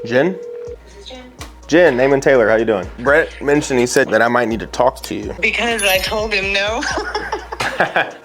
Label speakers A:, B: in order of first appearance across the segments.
A: Jen? Jen, Naaman Taylor, how you doing? Brett mentioned, he said that I might need to talk to you.
B: Because I told him no.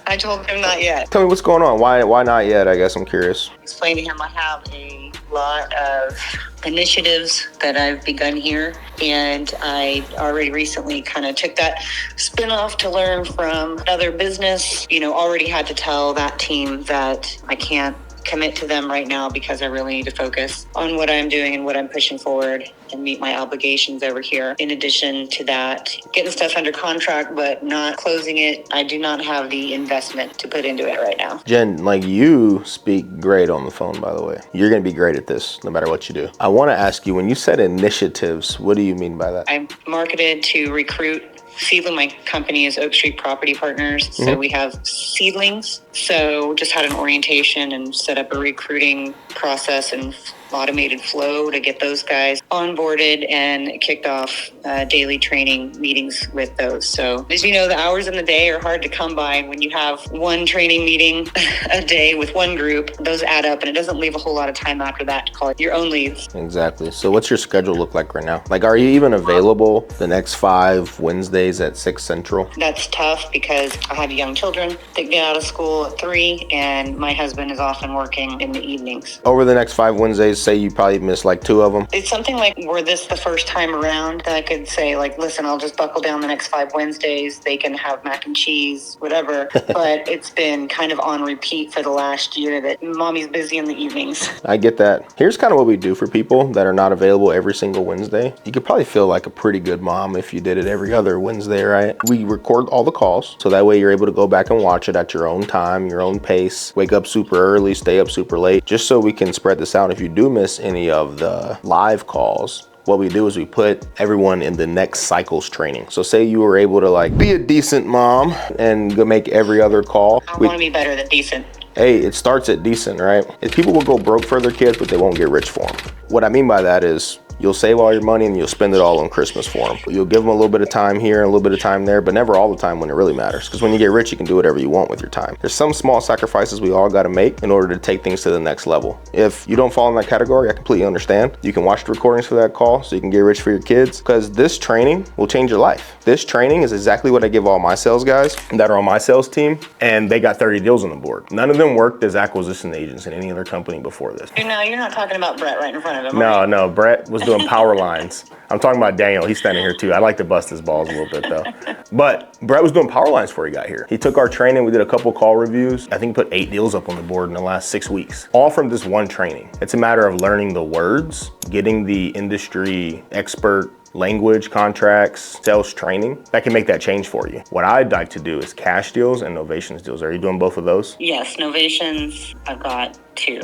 B: I told him not yet.
A: Tell me what's going on. Why not yet? I guess I'm curious.
B: Explain to him I have a lot of initiatives that I've begun here, and I already recently kind of took that spin off to learn from another business. Already had to tell that team that I can't commit to them right now because I really need to focus on what I'm doing and what I'm pushing forward and meet my obligations over here. In addition to that, getting stuff under contract but not closing it, I do not have the investment to put into it right now.
A: Jen, you speak great on the phone, by the way. You're going to be great at this no matter what you do. I want to ask you, when you said initiatives, what do you mean by that?
B: I'm marketed to recruit seedling. My company is Oak Street Property Partners. Mm-hmm. So we have seedlings. So just had an orientation and set up a recruiting process and automated flow to get those guys onboarded and kicked off daily training meetings with those. So as you know, the hours in the day are hard to come by. When you have one training meeting a day with one group, those add up, and it doesn't leave a whole lot of time after that to call it your own leads.
A: Exactly. So what's your schedule look like right now? Are you even available the next 5 Wednesdays at 6 Central?
B: That's tough because I have young children that get out of school at 3, and my husband is often working in the evenings.
A: Over the next 5 Wednesdays, say you probably miss 2 of them.
B: It's something were this the first time around that I could say listen, I'll just buckle down the next 5 Wednesdays. They can have mac and cheese, whatever. But it's been kind of on repeat for the last year that mommy's busy in the evenings.
A: I get that. Here's kind of what we do for people that are not available every single Wednesday. You could probably feel like a pretty good mom if you did it every other Wednesday, right? We record all the calls, so that way you're able to go back and watch it at your own time, your own pace. Wake up super early, stay up super late, just so we can spread this out. If you do miss any of the live calls, what we do is we put everyone in the next cycle's training. So say you were able to be a decent mom and go make every other call.
B: I want to be better than decent.
A: Hey, it starts at decent, right? People will go broke for their kids, but they won't get rich for them. What I mean by that is you'll save all your money and you'll spend it all on Christmas for them. You'll give them a little bit of time here and a little bit of time there, but never all the time when it really matters. Because when you get rich, you can do whatever you want with your time. There's some small sacrifices we all got to make in order to take things to the next level. If you don't fall in that category, I completely understand. You can watch the recordings for that call so you can get rich for your kids, because this training will change your life. This training is exactly what I give all my sales guys that are on my sales team, and they got 30 deals on the board. None of them worked as acquisition agents in any other company before this.
B: No, you're not talking about Brett right in front of him.
A: No, Brett was doing power lines. I'm talking about Daniel. He's standing here too. I like to bust his balls a little bit though. But Brett was doing power lines before he got here. He took our training. We did a couple call reviews. I think he put 8 deals up on the board in the last 6 weeks, all from this one training. It's a matter of learning the words, getting the industry expert language, contracts, sales training that can make that change for you. What I'd like to do is cash deals and novations deals. Are you doing both of those?
B: Yes, novations, I've got 2.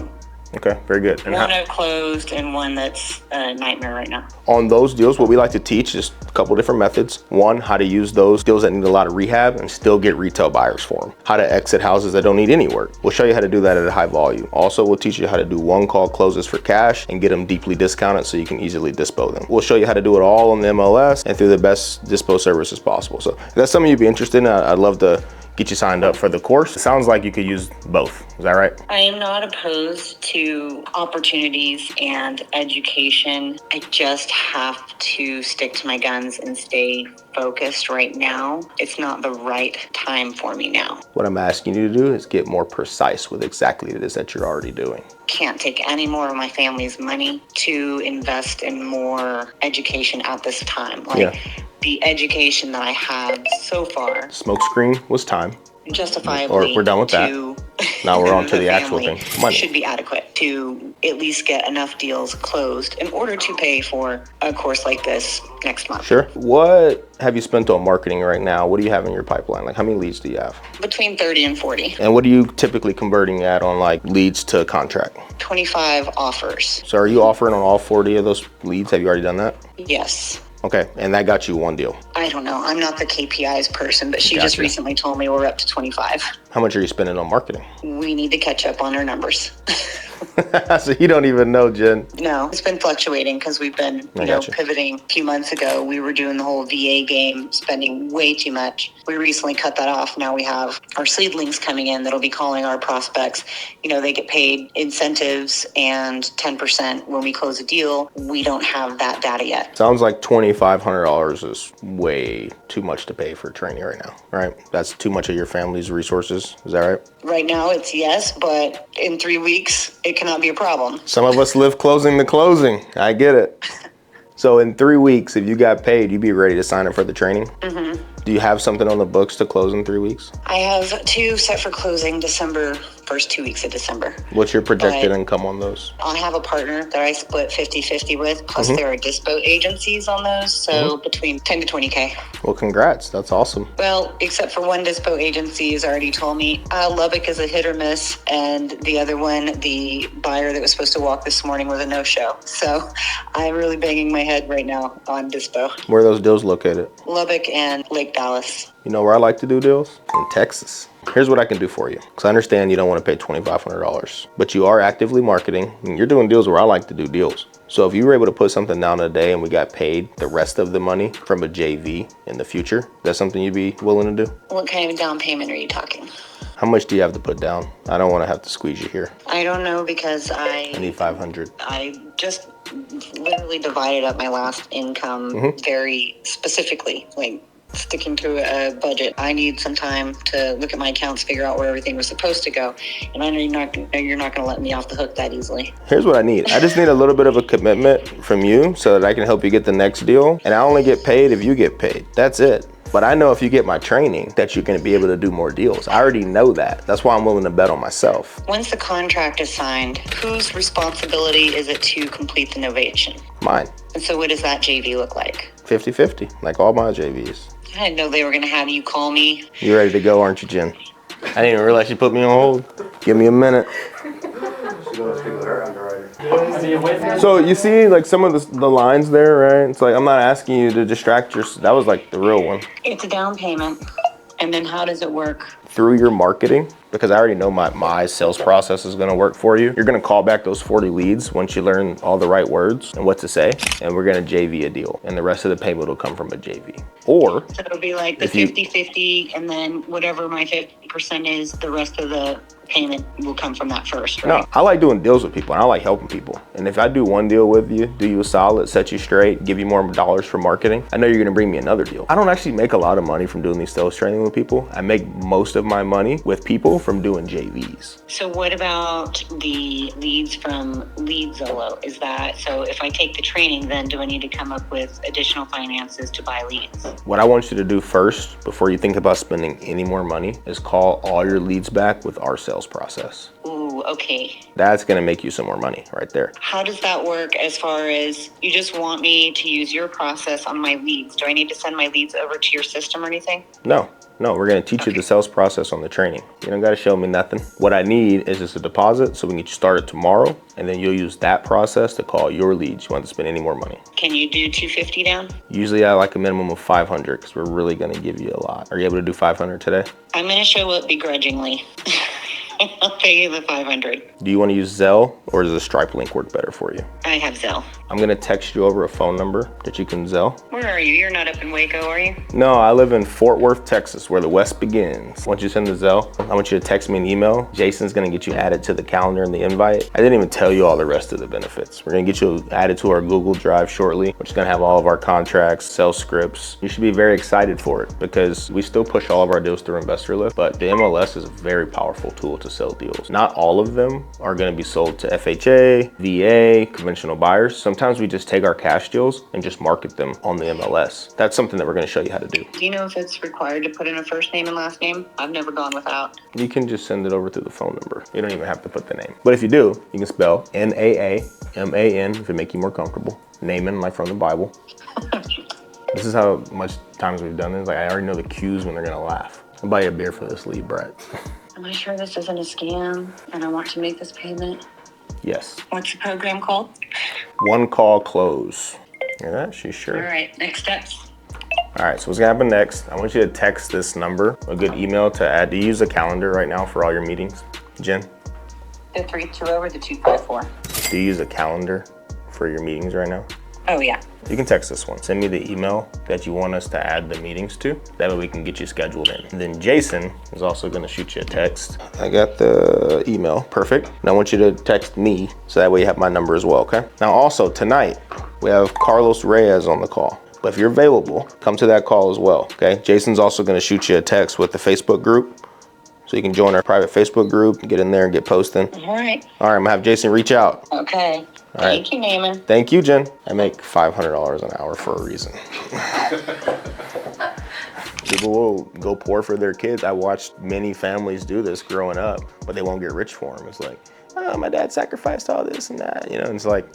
A: Okay, very good.
B: And one I've closed and one that's a nightmare right now.
A: On those deals, what we like to teach is a couple different methods. One, how to use those deals that need a lot of rehab and still get retail buyers for them. How to exit houses that don't need any work. We'll show you how to do that at a high volume. Also, we'll teach you how to do one call closes for cash and get them deeply discounted so you can easily dispo them. We'll show you how to do it all on the MLS and through the best dispo services possible. So if that's something you'd be interested in, I'd love to get you signed up for the course. It sounds like you could use both. Is that right?
B: I am not opposed to opportunities and education. I just have to stick to my guns and stay focused right now. It's not the right time for me now.
A: What I'm asking you to do is get more precise with exactly it is that you're already doing.
B: Can't take any more of my family's money to invest in more education at this time. The education that I had so far.
A: Smokescreen was time.
B: Justifiably.
A: Or we're done with that. Now we're on to the actual thing. Money
B: should be adequate to at least get enough deals closed in order to pay for a course like this next month.
A: Sure. What have you spent on marketing right now? What do you have in your pipeline? How many leads do you have?
B: Between 30 and 40.
A: And what are you typically converting at on leads to contract?
B: 25 offers.
A: So are you offering on all 40 of those leads? Have you already done that?
B: Yes.
A: Okay, and that got you 1 deal.
B: I don't know. I'm not the KPIs person, but she just recently told me we're up to 25.
A: How much are you spending on marketing?
B: We need to catch up on our numbers.
A: So you don't even know, Jen.
B: No, it's been fluctuating because we've been,
A: Gotcha.
B: pivoting. A few months ago, we were doing the whole VA game, spending way too much. We recently cut that off. Now we have our seedlings coming in that'll be calling our prospects. They get paid incentives and 10% when we close a deal. We don't have that data yet.
A: Sounds like $2,500 is way too much to pay for training right now, right? That's too much of your family's resources. Is that right?
B: Right now it's yes, but in 3 weeks, it cannot be a problem.
A: Some of us live closing to closing. I get it. So in 3 weeks, if you got paid, you'd be ready to sign up for the training? Mm-hmm. Do you have something on the books to close in 3 weeks?
B: I have 2 set for closing December, first 2 weeks of December.
A: What's your projected income on those?
B: I have a partner that I split 50-50 with, plus there are dispo agencies on those, so between 10 to 20K.
A: Well, congrats. That's awesome.
B: Well, except for one dispo agency has already told me Lubbock is a hit or miss, and the other one, the buyer that was supposed to walk this morning, was a no-show. So I'm really banging my head right now on dispo.
A: Where are those deals located?
B: Lubbock and Lake Dallas.
A: You know where I like to do deals? In Texas. Here's what I can do for you. Because I understand you don't want to pay $2,500, but you are actively marketing and you're doing deals where I like to do deals. So if you were able to put something down today and we got paid the rest of the money from a JV in the future, that's something you'd be willing to do?
B: What kind of down payment are you talking?
A: How much do you have to put down? I don't want to have to squeeze you here.
B: I don't know because
A: I need 500.
B: I just literally divided up my last income very specifically, like sticking to a budget. I need some time to look at my accounts, figure out where everything was supposed to go. And I know you're not going to let me off the hook that easily.
A: Here's what I need. I just need a little bit of a commitment from you so that I can help you get the next deal. And I only get paid if you get paid. That's it. But I know if you get my training that you're going to be able to do more deals. I already know that. That's why I'm willing to bet on myself.
B: Once the contract is signed, whose responsibility is it to complete the novation?
A: Mine.
B: And so what does that JV look like?
A: 50-50, like all my JVs.
B: I didn't know they were going to have you call me.
A: You ready to go, aren't you, Jen? I didn't even realize you put me on hold. Give me a minute. So you see like some of the lines there, right? It's like I'm not asking you to distract yourself. That was like the real one.
B: It's a down payment. And then how does it work?
A: Through your marketing, because I already know my sales process is gonna work for you. You're gonna call back those 40 leads once you learn all the right words and what to say, and we're gonna JV a deal. And the rest of the payment will come from a JV. Or
B: so it'll be like the 50-50, and then whatever my 50% is, the rest of the payment will come from that first, right?
A: No, I like doing deals with people and I like helping people. And if I do one deal with you, do you a solid, set you straight, give you more dollars for marketing, I know you're gonna bring me another deal. I don't actually make a lot of money from doing these sales training with people. I make most of my money with people from doing JVs.
B: So what about the leads from Leadzillow? Is that, so if I take the training, then do I need to come up with additional finances to buy leads?
A: What I want you to do first, before you think about spending any more money, is call all your leads back with our sales process.
B: Ooh, okay.
A: That's gonna make you some more money right there.
B: How does that work as far as you just want me to use your process on my leads? Do I need to send my leads over to your system or anything?
A: No, we're gonna teach you the sales process on the training. You don't gotta show me nothing. What I need is just a deposit so we can get you started tomorrow, and then you'll use that process to call your leads. You want to spend any more money.
B: Can you do 250 down?
A: Usually I like a minimum of 500 because we're really gonna give you a lot. Are you able to do 500 today?
B: I'm gonna show up begrudgingly. I'll pay you the 500.
A: Do you want to use Zelle or does the Stripe link work better for you?
B: I have Zelle. I'm
A: gonna text you over a phone number that you can Zelle.
B: Where are you? You're not up in Waco, are you?
A: No, I live in Fort Worth, Texas, where the West begins. Once you send the Zelle, I want you to text me an email. Jason's gonna get you added to the calendar and the invite. I didn't even tell you all the rest of the benefits. We're gonna get you added to our Google Drive shortly, which is gonna have all of our contracts, sales scripts. You should be very excited for it because we still push all of our deals through Investor Lift, but the MLS is a very powerful tool to sell deals. Not all of them are gonna be sold to FHA, VA, conventional buyers. Sometimes we just take our cash deals and just market them on the MLS. That's something that we're gonna show you how to do.
B: Do you know if it's required to put in a first name and last name? I've never gone without.
A: You can just send it over through the phone number. You don't even have to put the name. But if you do, you can spell Naaman if it makes you more comfortable. Naaman, like from the Bible. This is how much times we've done this. Like I already know the cues when they're gonna laugh. I'll buy you a beer for this lead, Brett.
B: Am I sure this isn't a scam and I want to make this payment?
A: Yes.
B: What's the program called?
A: One call close. Yeah, she's sure.
B: All right, next steps.
A: All right, so what's gonna happen next? I want you to text this number, a good email to add. Do you use a calendar right now for all your meetings, Jen?
B: The 320 or the 254?
A: Do you use a calendar for your meetings right now?
B: Oh, yeah.
A: You can text this one. Send me the email that you want us to add the meetings to. That way we can get you scheduled in. And then Jason is also gonna shoot you a text. I got the email, perfect. And I want you to text me so that way you have my number as well, okay? Now also tonight, we have Carlos Reyes on the call. But if you're available, come to that call as well, okay? Jason's also gonna shoot you a text with the Facebook group. So you can join our private Facebook group, get in there and get posting.
B: All right.
A: All right, I'm gonna have Jason reach out.
B: Okay.
A: All right.
B: Thank you, Naaman.
A: Thank you, Jen. I make $500 an hour for a reason. People will go poor for their kids. I watched many families do this growing up, but they won't get rich for them. It's like, oh, my dad sacrificed all this and that, you know, and it's like,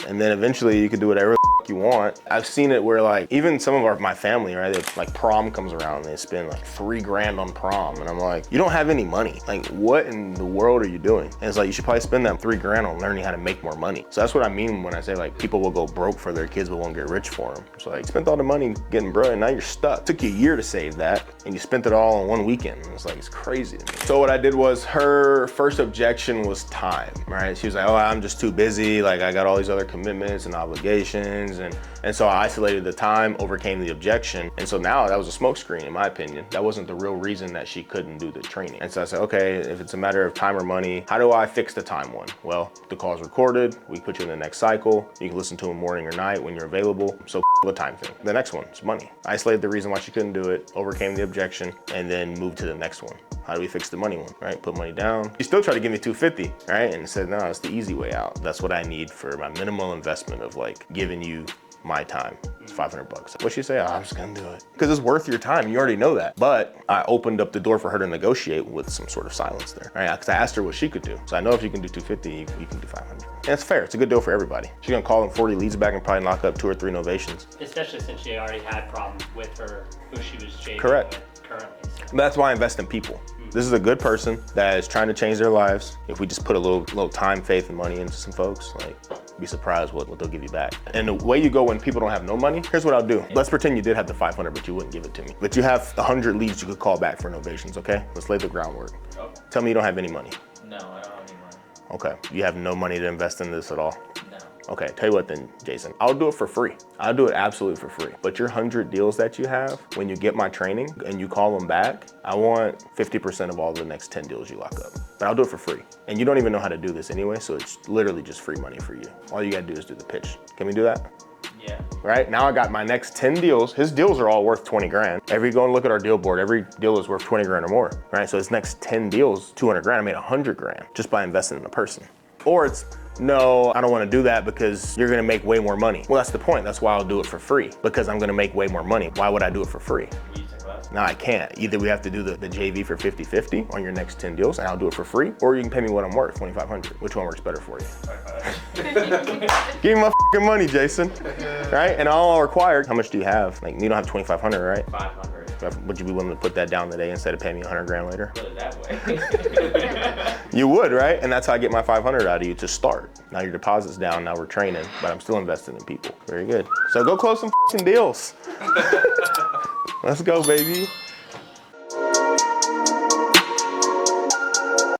A: and then eventually you can do whatever you want. I've seen it where like, even some of my family, right? They, like prom comes around and they spend like $3 grand on prom. And I'm like, you don't have any money. Like what in the world are you doing? And it's like, you should probably spend that $3 grand on learning how to make more money. So that's what I mean when I say like, people will go broke for their kids, but won't get rich for them. It's like, you spent all the money getting broke and now you're stuck. It took you a year to save that and you spent it all in one weekend. It's like, it's crazy to me. So what I did was her first objection was time, right? She was like, oh, I'm just too busy. Like I got all these other commitments and obligations. And so I isolated the time, overcame the objection. And so now that was a smokescreen in my opinion. That wasn't the real reason that she couldn't do the training. And so I said, okay, if it's a matter of time or money, how do I fix the time one? Well, the call's recorded. We put you in the next cycle. You can listen to them morning or night when you're available. So the time thing. The next one is money. Isolated the reason why she couldn't do it, overcame the objection, and then moved to the next one. How do we fix the money one, right? Put money down. She still tried to give me 250, right? And said, no, it's the easy way out. That's what I need for my minimal investment of like giving you my time. It's 500 bucks. What'd she say? Oh, I'm just gonna do it. Because it's worth your time, you already know that. But I opened up the door for her to negotiate with some sort of silence there, right? Because I asked her what she could do. So I know if you can do 250, you can do 500. And it's fair, it's a good deal for everybody. She's gonna call them 40 leads back and probably knock up 2 or 3 novations.
C: Especially since she already had problems with her, who she was chasing
A: Correct.
C: with currently. So.
A: That's why I invest in people. This is a good person that is trying to change their lives. If we just put a little time, faith, and money into some folks, like, be surprised what they'll give you back. And the way you go when people don't have no money, here's what I'll do. Let's pretend you did have the 500, but you wouldn't give it to me. But you have 100 leads you could call back for novations, okay? Let's lay the groundwork. Okay. Tell me you don't have any money.
C: No, I don't have any money.
A: Okay, you have no money to invest in this at all?
C: No.
A: Okay, tell you what then, Jason, I'll do it for free. I'll do it absolutely for free. But your 100 deals that you have, when you get my training and you call them back, I want 50% of all the next 10 deals you lock up. But I'll do it for free. And you don't even know how to do this anyway, so it's literally just free money for you. All you gotta do is do the pitch. Can we do that?
C: Yeah.
A: Right, now I got my next 10 deals. His deals are all worth 20 grand. Every go and look at our deal board, every deal is worth 20 grand or more, right? So his next 10 deals, 200 grand, I made 100 grand just by investing in a person. Or it's, no, I don't want to do that because you're going to make way more money. Well, that's the point. That's why I'll do it for free, because I'm going to make way more money. Why would I do it for free?
C: Will you take less?
A: No, I can't. Either we have to do the JV for 50-50 on your next 10 deals and I'll do it for free, or you can pay me what I'm worth, $2,500. Which one works better for you? Give me my fucking money, Jason. Right? And all required, how much do you have? Like, you don't have 2,500, right?
C: 500.
A: Would you be willing to put that down today instead of paying me 100 grand later?
C: Put it that way.
A: You would, right? And that's how I get my 500 out of you to start. Now your deposit's down, now we're training, but I'm still investing in people. Very good. So go close some deals. Let's go, baby.